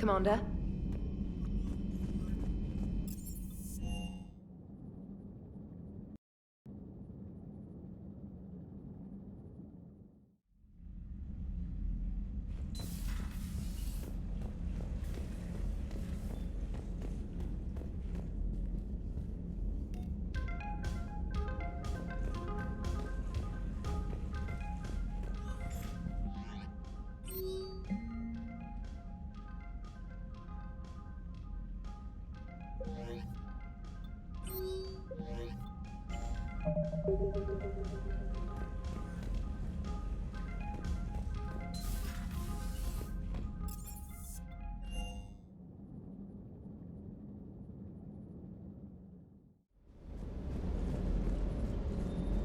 Commander?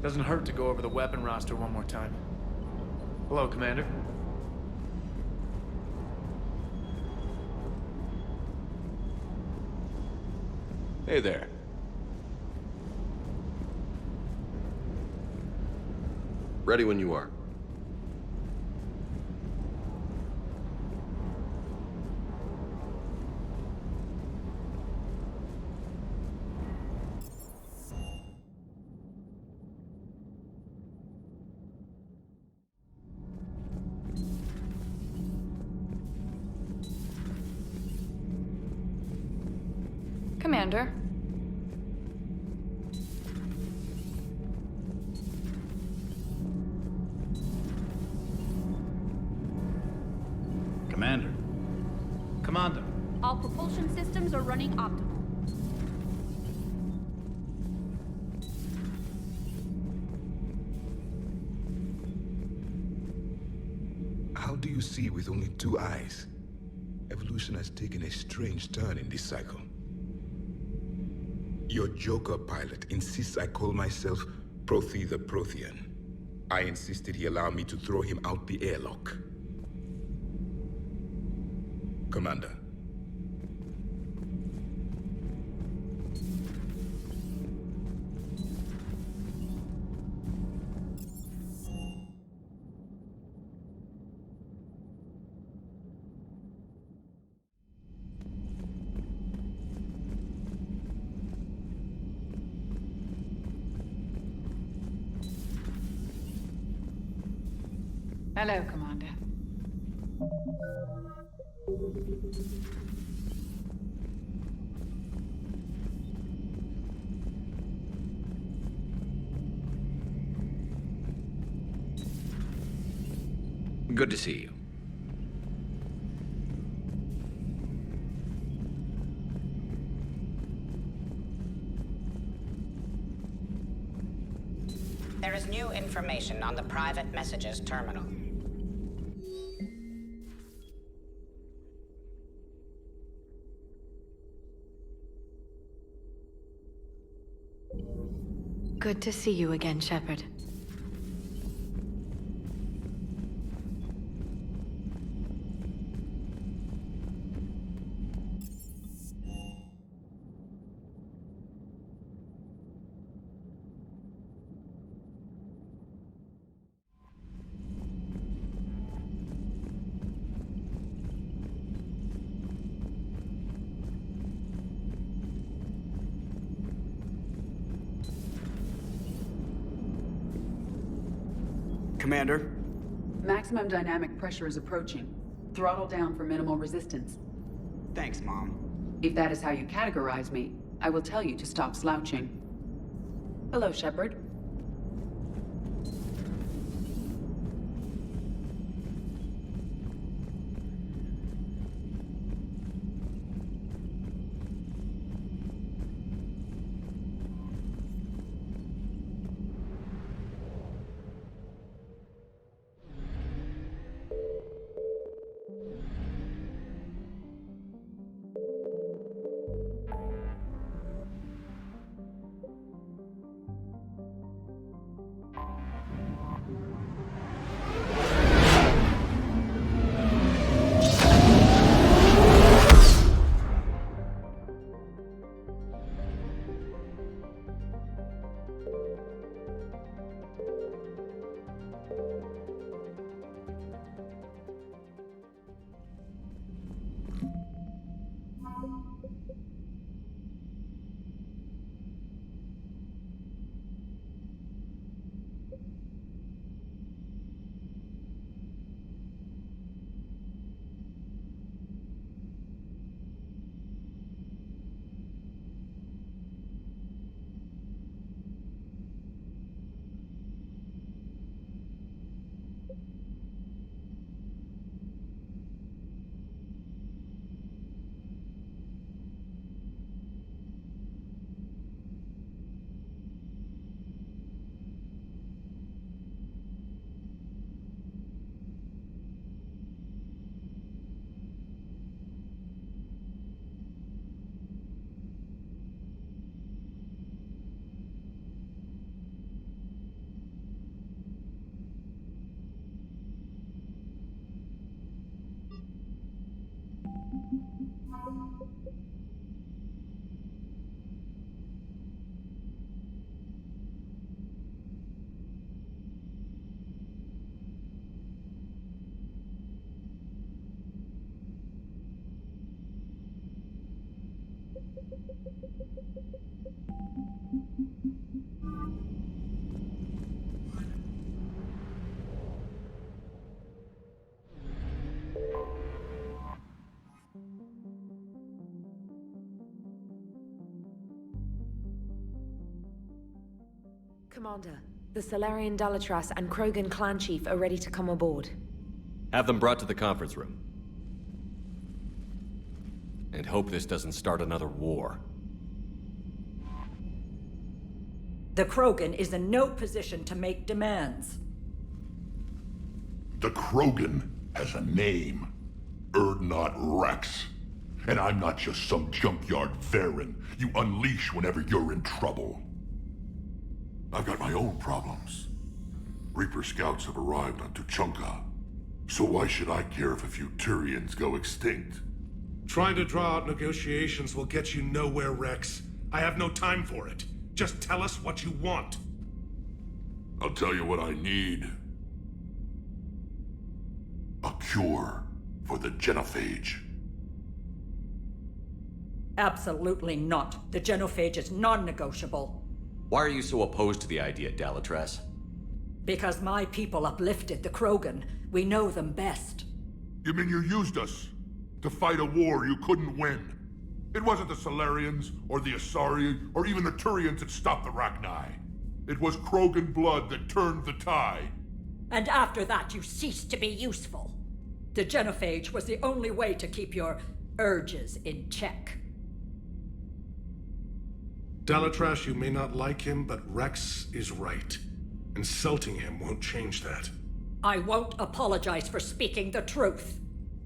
Doesn't hurt to go over the weapon roster one more time. Hello, Commander. Hey there. Ready when you are. Commander? Commander. Commander. All propulsion systems are running optimal. How do you see with only two eyes? Evolution has taken a strange turn in this cycle. Your Joker pilot insists I call myself Prothi the Prothean. I insisted he allow me to throw him out the airlock. Commander. Hello, Commander. Good to see you. There is new information on the private messages terminal. Good to see you again, Shepard. Commander. Maximum dynamic pressure is approaching. Throttle down for minimal resistance. Thanks, Mom. If that is how you categorize me, I will tell you to stop slouching. Hello, Shepard. Commander, the Salarian Dalatras and Krogan clan chief are ready to come aboard. Have them brought to the conference room. And hope this doesn't start another war. The Krogan is in no position to make demands. The Krogan has a name. Urdnot Rex. And I'm not just some junkyard Varen you unleash whenever you're in trouble. I've got my own problems. Reaper scouts have arrived on Tuchanka. So why should I care if a few Turians go extinct? Trying to draw out negotiations will get you nowhere, Rex. I have no time for it. Just tell us what you want. I'll tell you what I need. A cure for the genophage. Absolutely not. The genophage is non-negotiable. Why are you so opposed to the idea, Dalatras? Because my people uplifted the Krogan. We know them best. You mean you used us to fight a war you couldn't win? It wasn't the Salarians, or the Asari, or even the Turians that stopped the Rachni. It was Krogan blood that turned the tide. And after that, you ceased to be useful. The genophage was the only way to keep your urges in check. Dalatras, you may not like him, but Rex is right. Insulting him won't change that. I won't apologize for speaking the truth.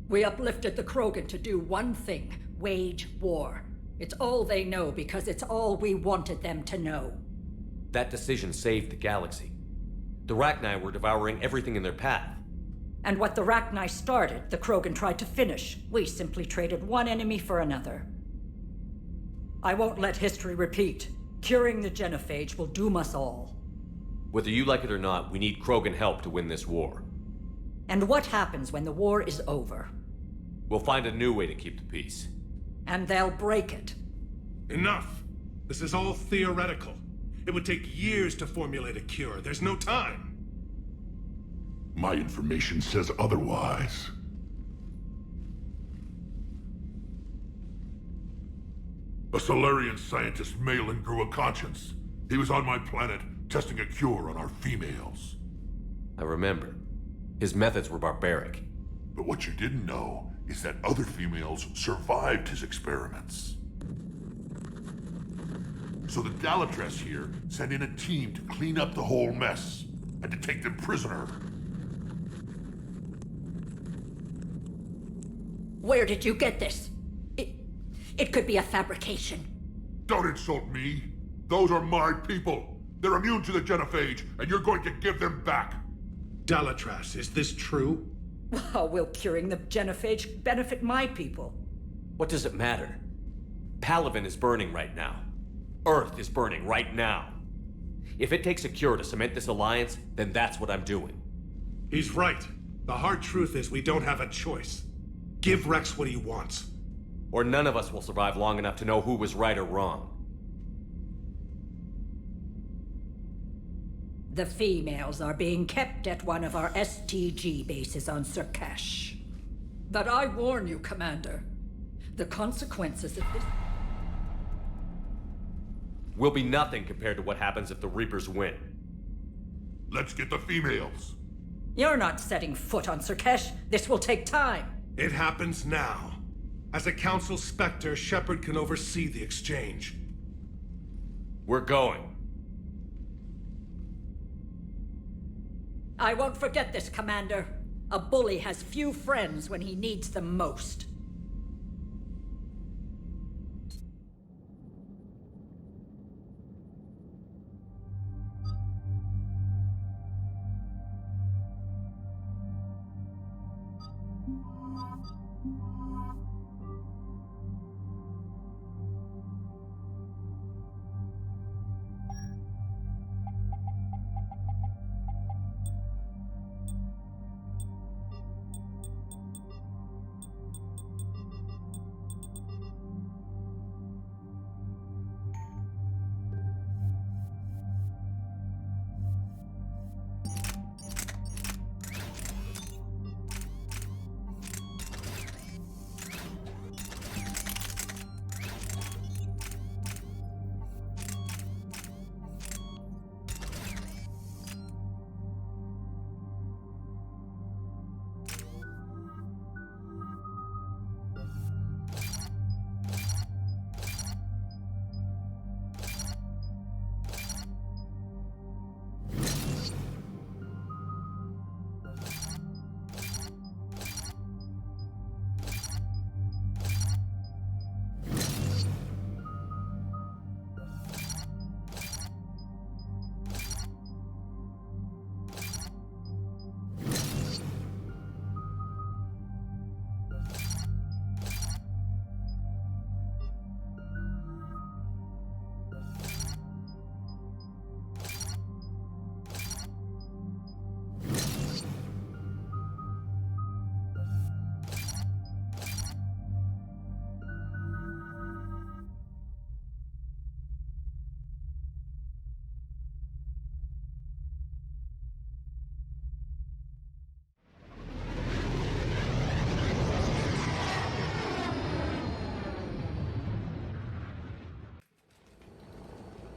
We uplifted the Krogan to do one thing: wage war. It's all they know because it's all we wanted them to know. That decision saved the galaxy. The Rachni were devouring everything in their path. And what the Rachni started, the Krogan tried to finish. We simply traded one enemy for another. I won't let history repeat. Curing the genophage will doom us all. Whether you like it or not, we need Krogan help to win this war. And what happens when the war is over? We'll find a new way to keep the peace. And they'll break it. Enough! This is all theoretical. It would take years to formulate a cure. There's no time. My information says otherwise. A Solarian scientist, Malin, grew a conscience. He was on my planet, testing a cure on our females. I remember. His methods were barbaric. But what you didn't know is that other females survived his experiments. So the Dalatras here sent in a team to clean up the whole mess, and to take them prisoner. Where did you get this? It could be a fabrication. Don't insult me. Those are my people. They're immune to the genophage, and you're going to give them back. Dalatras, is this true? How will curing the genophage benefit my people? What does it matter? Palaven is burning right now. Earth is burning right now. If it takes a cure to cement this alliance, then that's what I'm doing. He's right. The hard truth is we don't have a choice. Give Rex what he wants. Or none of us will survive long enough to know who was right or wrong. The females are being kept at one of our STG bases on Sur'Kesh. But I warn you, Commander. The consequences of this... will be nothing compared to what happens if the Reapers win. Let's get the females. You're not setting foot on Sur'Kesh. This will take time. It happens now. As a Council Spectre, Shepard can oversee the exchange. We're going. I won't forget this, Commander. A bully has few friends when he needs them most.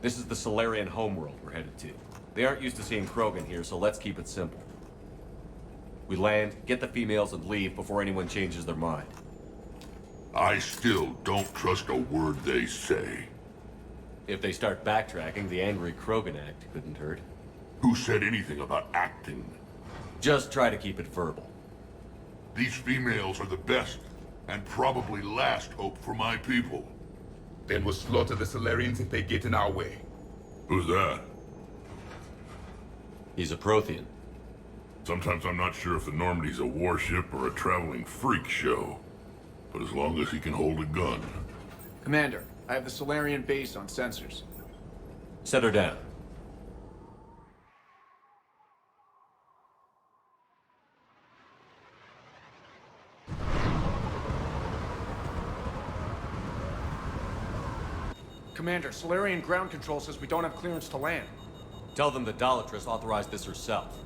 This is the Solarian homeworld we're headed to. They aren't used to seeing Krogan here, so let's keep it simple. We land, get the females, and leave before anyone changes their mind. I still don't trust a word they say. If they start backtracking, the angry Krogan act couldn't hurt. Who said anything about acting? Just try to keep it verbal. These females are the best, and probably last hope for my people. Then we'll slaughter the Solarians if they get in our way. Who's that? He's a Prothean. Sometimes I'm not sure if the Normandy's a warship or a traveling freak show. But as long as he can hold a gun. Commander, I have the Solarian base on sensors. Set her down. Commander, Solarian ground control says we don't have clearance to land. Tell them the Dalatrass authorized this herself.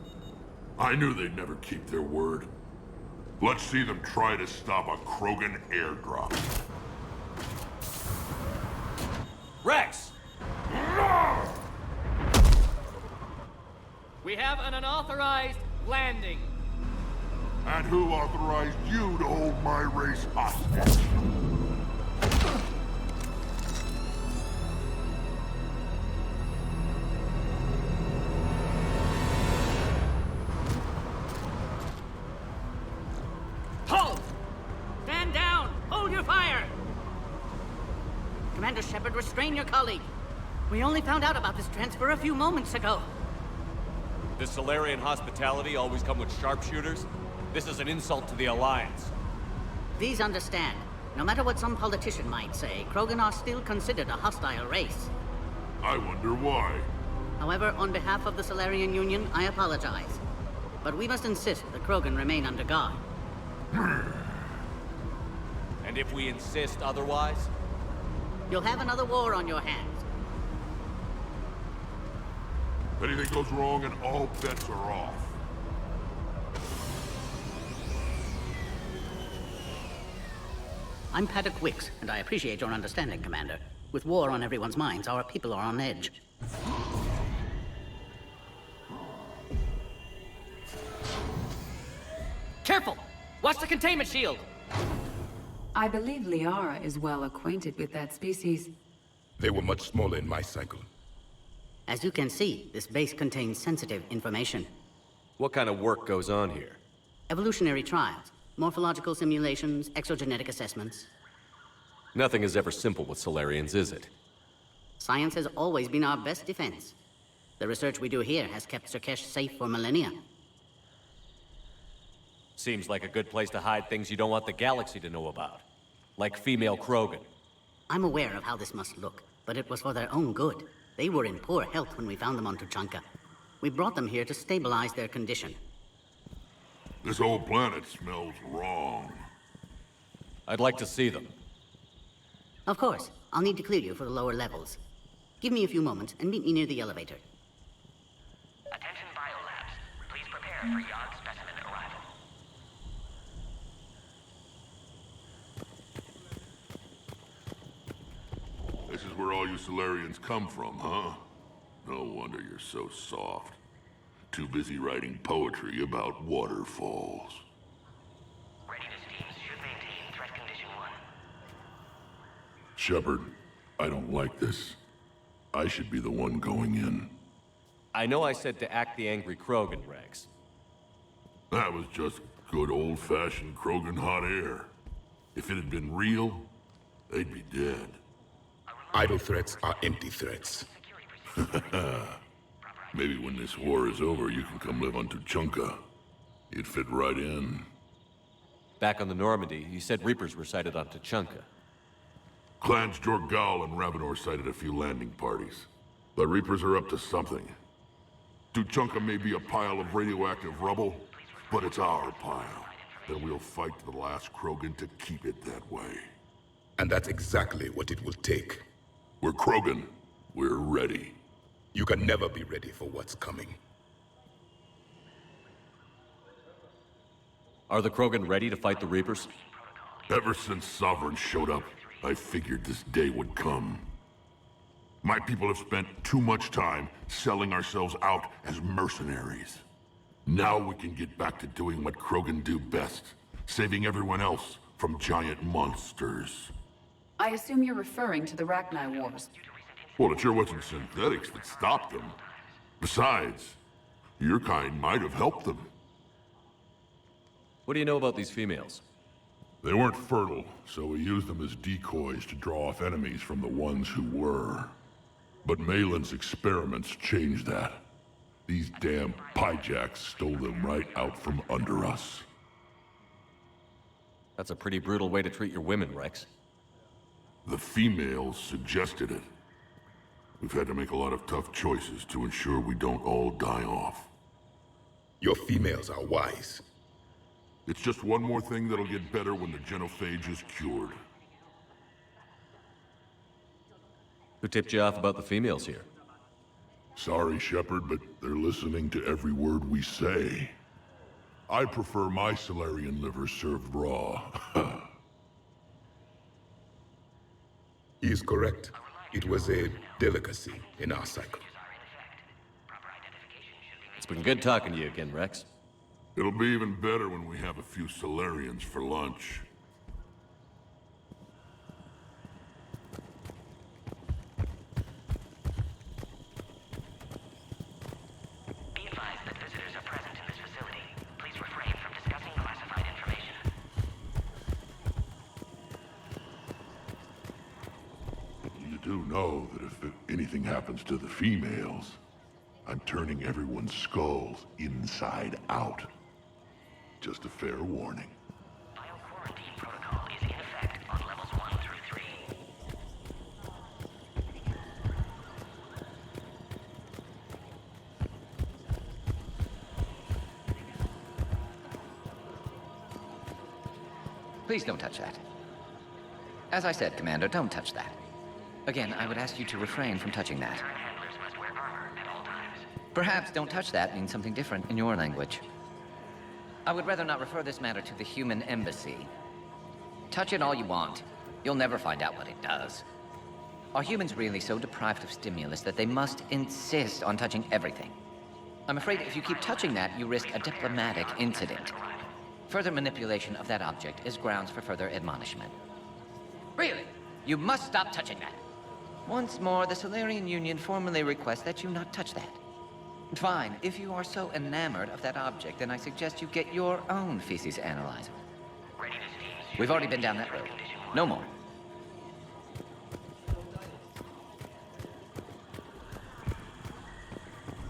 I knew they'd never keep their word. Let's see them try to stop a Krogan airdrop. Rex! We have an unauthorized landing. And who authorized you to hold my race hostage? Hold! Stand down! Hold your fire! Commander Shepard, restrain your colleague. We only found out about this transfer a few moments ago. Does Solarian hospitality always come with sharpshooters? This is an insult to the Alliance. Please understand, no matter what some politician might say, Krogan are still considered a hostile race. I wonder why. However, on behalf of the Solarian Union, I apologize. But we must insist the Krogan remain under guard. And if we insist otherwise? You'll have another war on your hands. If anything goes wrong and all bets are off. I'm Paddock Wicks, and I appreciate your understanding, Commander. With war on everyone's minds, our people are on edge. Careful! Watch the containment shield! I believe Liara is well acquainted with that species. They were much smaller in my cycle. As you can see, this base contains sensitive information. What kind of work goes on here? Evolutionary trials, morphological simulations, exogenetic assessments. Nothing is ever simple with Solarians, is it? Science has always been our best defense. The research we do here has kept Sur'Kesh safe for millennia. Seems like a good place to hide things you don't want the galaxy to know about. Like female Krogan. I'm aware of how this must look, but it was for their own good. They were in poor health when we found them on Tuchanka. We brought them here to stabilize their condition. This whole planet smells wrong. I'd like to see them. Of course. I'll need to clear you for the lower levels. Give me a few moments and meet me near the elevator. Attention biolabs. Please prepare for Yod specimen arrival. This is where all you Solarians come from, huh? No wonder you're so soft. Too busy writing poetry about waterfalls. Readiness teams should maintain threat condition 1. Shepard, I don't like this. I should be the one going in. I know I said to act the angry Krogan, Rex. That was just good old-fashioned Krogan hot air. If it had been real, they'd be dead. Idle threats are empty threats. Maybe when this war is over, you can come live on Tuchanka. You'd fit right in. Back on the Normandy, you said Reapers were sighted on Tuchanka. Clans Jorgal and Ravenor sighted a few landing parties. The Reapers are up to something. Tuchanka may be a pile of radioactive rubble, but it's our pile. And we'll fight to the last Krogan to keep it that way. And that's exactly what it will take. We're Krogan. We're ready. You can never be ready for what's coming. Are the Krogan ready to fight the Reapers? Ever since Sovereign showed up, I figured this day would come. My people have spent too much time selling ourselves out as mercenaries. Now we can get back to doing what Krogan do best, saving everyone else from giant monsters. I assume you're referring to the Rachni Wars. Well, it sure wasn't synthetics that stopped them. Besides, your kind might have helped them. What do you know about these females? They weren't fertile, so we used them as decoys to draw off enemies from the ones who were. But Malin's experiments changed that. These damn pyjacks stole them right out from under us. That's a pretty brutal way to treat your women, Rex. The females suggested it. We've had to make a lot of tough choices to ensure we don't all die off. Your females are wise. It's just one more thing that'll get better when the genophage is cured. Who tipped you off about the females here? Sorry, Shepard, but they're listening to every word we say. I prefer my Salarian liver served raw. He is correct. It was a delicacy in our cycle. It's been good talking to you again, Rex. It'll be even better when we have a few Salarians for lunch. Be advised that visitors are present in this facility. Please refrain from discussing classified information. You do know that if anything happens to the females, I'm turning everyone's skulls inside out. Just a fair warning. Bio-quarantine protocol is in effect on levels 1 through 3. Please don't touch that. As I said, Commander, don't touch that. Again, I would ask you to refrain from touching that. Handlers must wear armor at all times. Perhaps don't touch that means something different in your language. I would rather not refer this matter to the human embassy. Touch it all you want. You'll never find out what it does. Are humans really so deprived of stimulus that they must insist on touching everything? I'm afraid if you keep touching that, you risk a diplomatic incident. Further manipulation of that object is grounds for further admonishment. Really? You must stop touching that. Once more, the Solarian Union formally requests that you not touch that. Fine, if you are so enamored of that object, then I suggest you get your own feces analyzer. We've already been down that road. No more.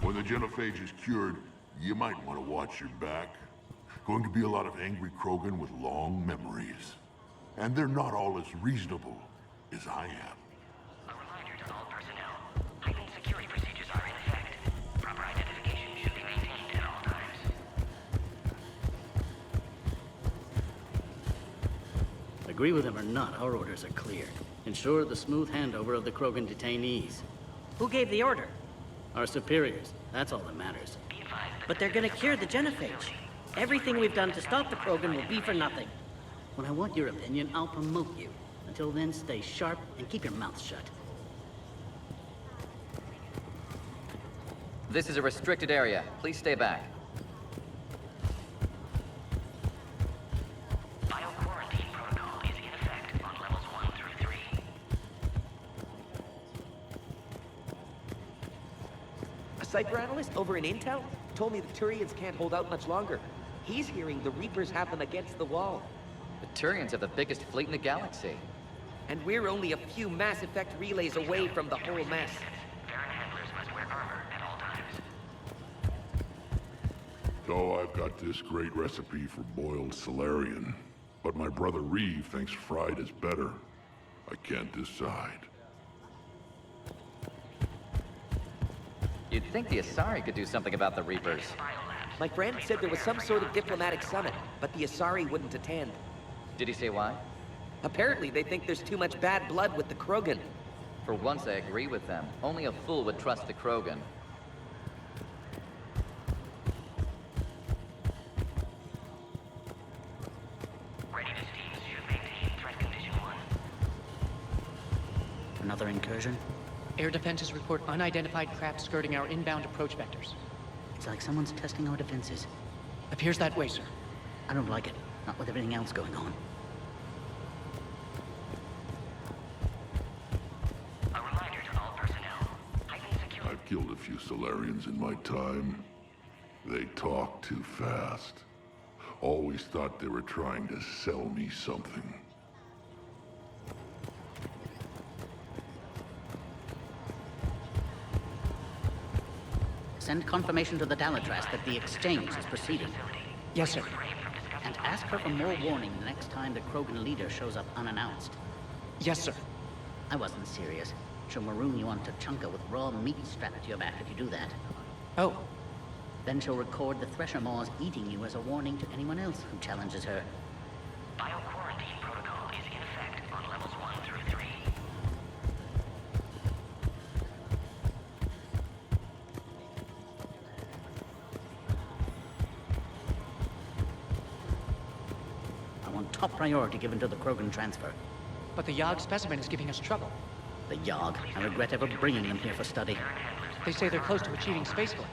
When the genophage is cured, you might want to watch your back. Going to be a lot of angry Krogan with long memories. And they're not all as reasonable as I am. A reminder to all personnel. Heightened security procedures are in effect. Proper identification should be maintained at all times. Agree with him or not, our orders are clear. Ensure the smooth handover of the Krogan detainees. Who gave the order? Our superiors. That's all that matters. But they're gonna cure the genophage. Everything we've done to stop the Krogan will be for nothing. When I want your opinion, I'll promote you. Until then, stay sharp and keep your mouth shut. This is a restricted area. Please stay back. Bio-quarantine protocol is in effect on levels 1 through 3. A cyber analyst over in Intel told me the Turians can't hold out much longer. He's hearing the Reapers have them against the wall. The Turians have the biggest fleet in the galaxy. And we're only a few Mass Effect relays away from the whole mess. Handlers must wear armor at all times. So I've got this great recipe for boiled Solarian. But my brother Reeve thinks fried is better. I can't decide. You'd think the Asari could do something about the Reapers. My friend said there was some sort of diplomatic summit, but the Asari wouldn't attend. Did he say why? Apparently they think there's too much bad blood with the Krogan. For once I agree with them. Only a fool would trust the Krogan. Readiness teams should maintain threat condition 1. Another incursion? Air defenses report unidentified craft skirting our inbound approach vectors. It's like someone's testing our defenses. Appears that way, sir. I don't like it. Not with everything else going on. A reminder to all personnel. Heightened security. I've killed a few Solarians in my time. They talk too fast. Always thought they were trying to sell me something. Send confirmation to the Dalatras that the exchange is proceeding. Yes, sir. And ask her for more warning the next time the Krogan leader shows up unannounced. Yes, sir. I wasn't serious. She'll maroon you on Tuchanka with raw meat strapped to your back if you do that. Oh. Then she'll record the Thresher Maws eating you as a warning to anyone else who challenges her. Bio-quarantine protocol is in effect on levels 1 through 3. I want top priority given to the Krogan transfer. But the Yogg specimen is giving us trouble. The Yogg. I regret ever bringing them here for study. They say they're close to achieving spaceflight.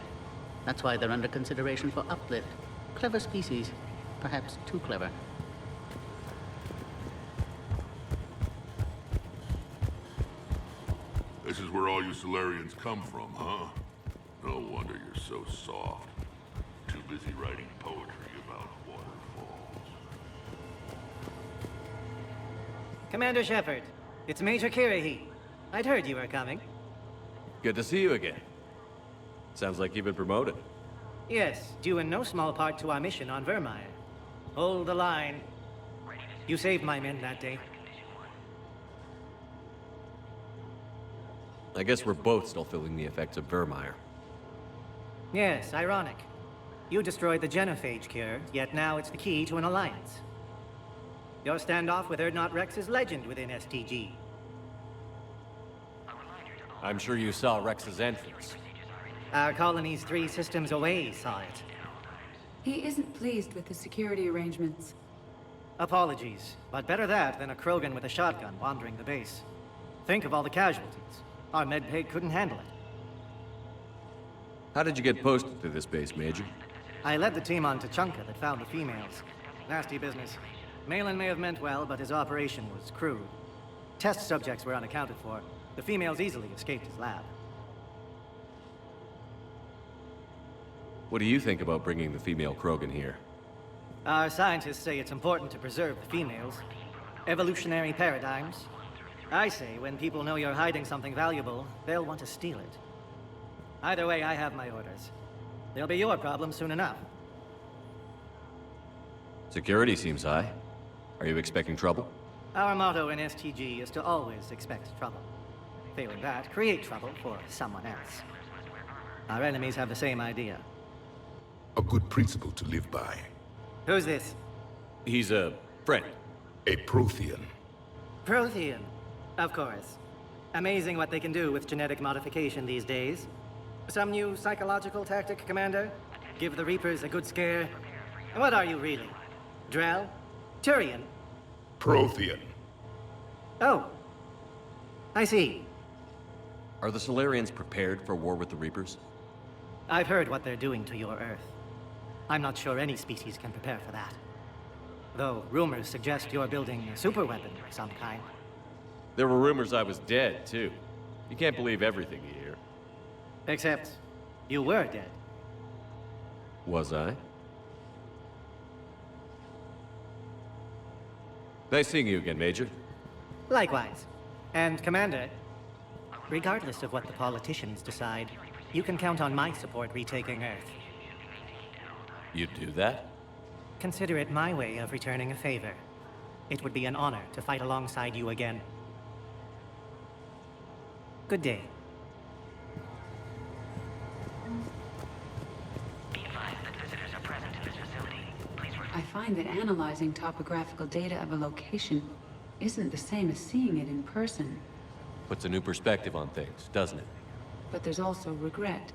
That's why they're under consideration for uplift. Clever species. Perhaps too clever. This is where all you Solarians come from, huh? No wonder you're so soft. Too busy writing poetry about waterfalls. Commander Shepard, it's Major Kirahi. I'd heard you were coming. Good to see you again. Sounds like you've been promoted. Yes, due in no small part to our mission on Vermeer. Hold the line. You saved my men that day. I guess we're both still feeling the effects of Vermeer. Yes, ironic. You destroyed the genophage cure, yet now it's the key to an alliance. Your standoff with Urdnot Rex is legend within STG. I'm sure you saw Rex's entrance. Our colony's 3 systems away saw it. He isn't pleased with the security arrangements. Apologies, but better that than a Krogan with a shotgun wandering the base. Think of all the casualties. Our medbay couldn't handle it. How did you get posted to this base, Major? I led the team on Tuchanka that found the females. Nasty business. Malin may have meant well, but his operation was crude. Test subjects were unaccounted for. The females easily escaped his lab. What do you think about bringing the female Krogan here? Our scientists say it's important to preserve the females. Evolutionary paradigms. I say when people know you're hiding something valuable, they'll want to steal it. Either way, I have my orders. They'll be your problem soon enough. Security seems high. Are you expecting trouble? Our motto in STG is to always expect trouble. Failing that, create trouble for someone else. Our enemies have the same idea. A good principle to live by. Who's this? He's a friend. A Prothean. Prothean. Of course. Amazing what they can do with genetic modification these days. Some new psychological tactic, Commander? Give the Reapers a good scare? What are you really? Drell? Turian? Prothean. Oh. I see. Are the Solarians prepared for war with the Reapers? I've heard what they're doing to your Earth. I'm not sure any species can prepare for that. Though rumors suggest you're building a superweapon of some kind. There were rumors I was dead, too. You can't believe everything you hear. Except, you were dead. Was I? Nice seeing you again, Major. Likewise. And Commander, regardless of what the politicians decide, you can count on my support retaking Earth. You'd do that? Consider it my way of returning a favor. It would be an honor to fight alongside you again. Good day. I find that analyzing topographical data of a location isn't the same as seeing it in person. Puts a new perspective on things, doesn't it? But there's also regret.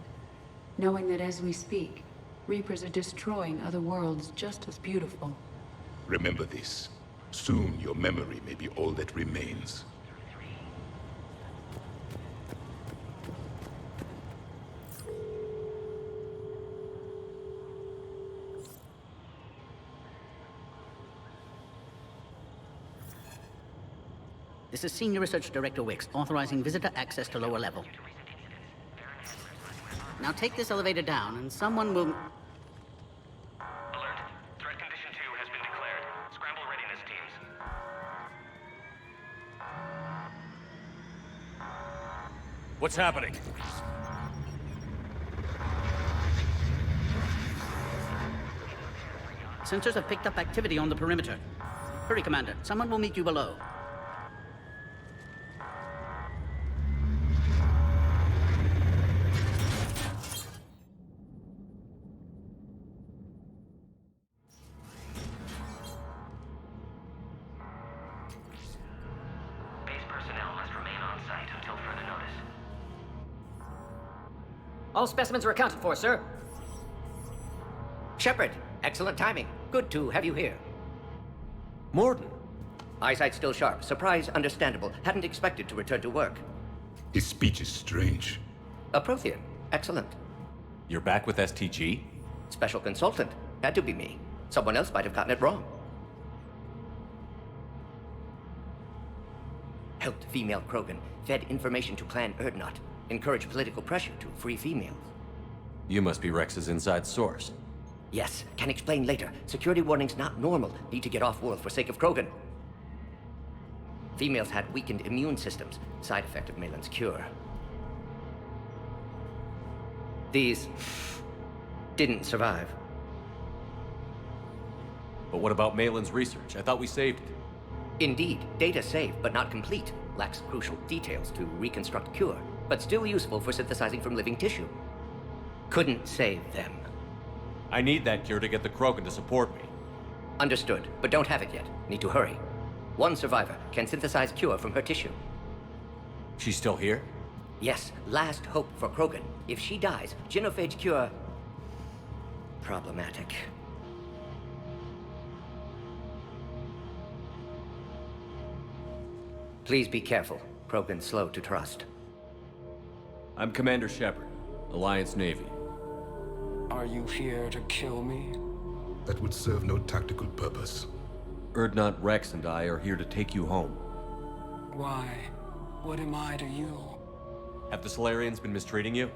Knowing that as we speak, Reapers are destroying other worlds just as beautiful. Remember this. Soon your memory may be all that remains. This is Senior Research Director Wicks, authorizing visitor access to lower level. Now take this elevator down, and someone will... Alert. Threat condition 2 has been declared. Scramble readiness teams. What's happening? Sensors have picked up activity on the perimeter. Hurry, Commander. Someone will meet you below. Base personnel must remain on site until further notice. All specimens are accounted for, sir. Shepard, excellent timing. Good to have you here. Morden. Eyesight still sharp. Surprise understandable. Hadn't expected to return to work. His speech is strange. A Prothean. Excellent. You're back with STG? Special consultant. Had to be me. Someone else might have gotten it wrong. Helped female Krogan. Fed information to Clan Erdnot. Encouraged political pressure to free females. You must be Rex's inside source. Yes, can explain later. Security warning's not normal. Need to get off-world for sake of Krogan. Females had weakened immune systems. Side effect of Malin's cure. These... didn't survive. But what about Malin's research? I thought we saved it. Indeed, data saved, but not complete. Lacks crucial details to reconstruct cure, but still useful for synthesizing from living tissue. Couldn't save them. I need that cure to get the Krogan to support me. Understood, but don't have it yet. Need to hurry. One survivor can synthesize cure from her tissue. She's still here? Yes, last hope for Krogan. If she dies, genophage cure... problematic. Please be careful. Krogan's slow to trust. I'm Commander Shepard, Alliance Navy. Are you here to kill me? That would serve no tactical purpose. Erdnot, Rex, and I are here to take you home. Why? What am I to you? Have the Solarians been mistreating you?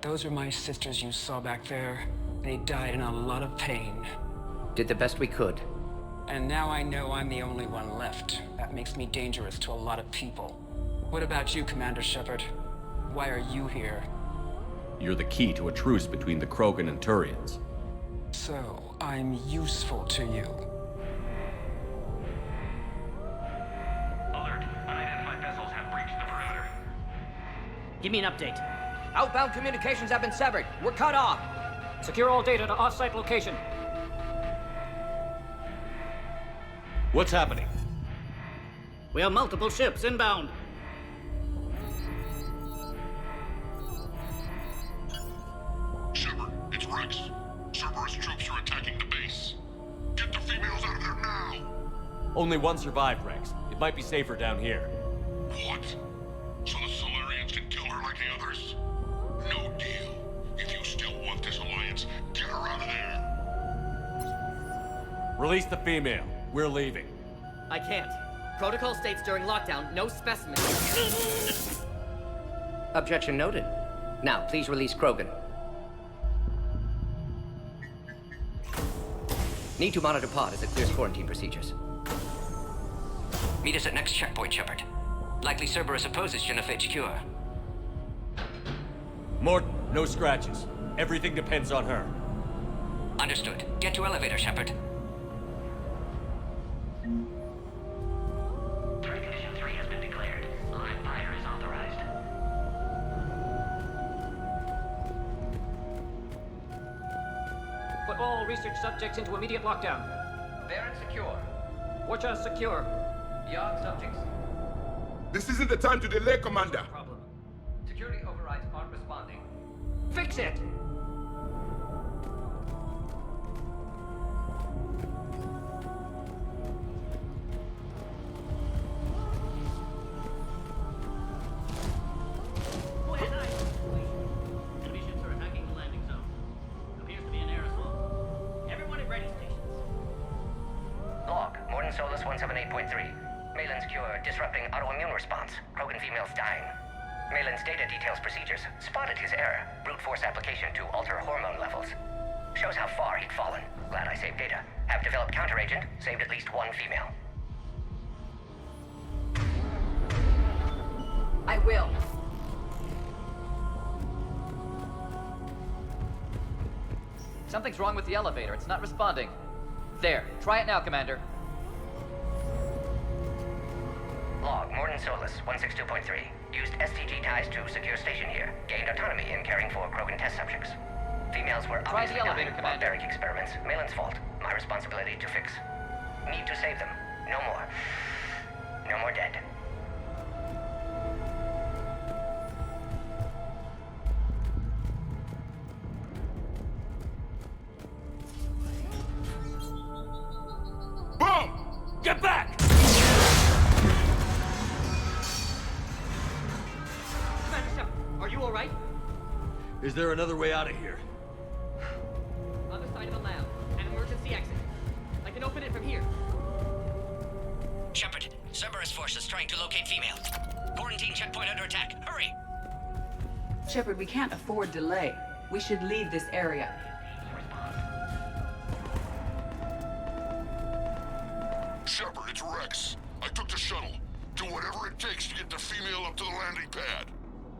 Those are my sisters you saw back there. They died in a lot of pain. Did the best we could. And now I know I'm the only one left. That makes me dangerous to a lot of people. What about you, Commander Shepard? Why are you here? You're the key to a truce between the Krogan and Turians. So, I'm useful to you. Alert. Unidentified vessels have breached the perimeter. Give me an update. Outbound communications have been severed. We're cut off. Secure all data to off-site location. What's happening? We have multiple ships inbound. Shepard, it's Rex. Cerberus troops are attacking the base. Get the females out of there now! Only one survived, Rex. It might be safer down here. What? So the Solarians can kill her like the others? No deal. If you still want this alliance, get her out of there. Release the female. We're leaving. I can't. Protocol states during lockdown, no specimens. Objection noted. Now, please release Krogan. Need to monitor pod as it clears quarantine procedures. Meet us at next checkpoint, Shepard. Likely Cerberus opposes genophage cure. Morden, no scratches. Everything depends on her. Understood. Get to elevator, Shepard. Threat condition 3 has been declared. Live fire is authorized. Put all research subjects into immediate lockdown. Baron secure. Watcher secure. Yard subjects. This isn't the time to delay, Commander. Problem. Security overrides aren't responding. Fix it! Enemy ships are attacking the landing zone. Appears to be an aerosol. Everyone at ready stations. Log, Morning Solus 178.3. Malin's cure disrupting autoimmune response. Krogan females dying. Malin's data details procedures. Spotted his error. Brute force application to alter hormone levels. Shows how far he'd fallen. Glad I saved data. Have developed counteragent. Saved at least one female. I will. Something's wrong with the elevator. It's not responding. There. Try it now, Commander. Log, Morden Solus, 162.3. Used STG ties to secure station here. Gained autonomy in caring for Krogan test subjects. Females were Try obviously the elevator, dying. Commander. Barbaric experiments. Malin's fault. My responsibility to fix. Need to save them. No more. No more dead. Boom! Get back! Commander Shepard, are you alright? Is there another way out of here? Other side of the lab. An emergency exit. I can open it from here. Shepard, Cerberus forces trying to locate female. Quarantine checkpoint under attack. Hurry! Shepard, we can't afford delay. We should leave this area. Shepard, it's Rex. I took the shuttle. Do whatever it takes to get the female up to the landing pad.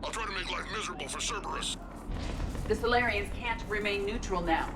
I'll try to make life miserable for Cerberus. The Solarians can't remain neutral now.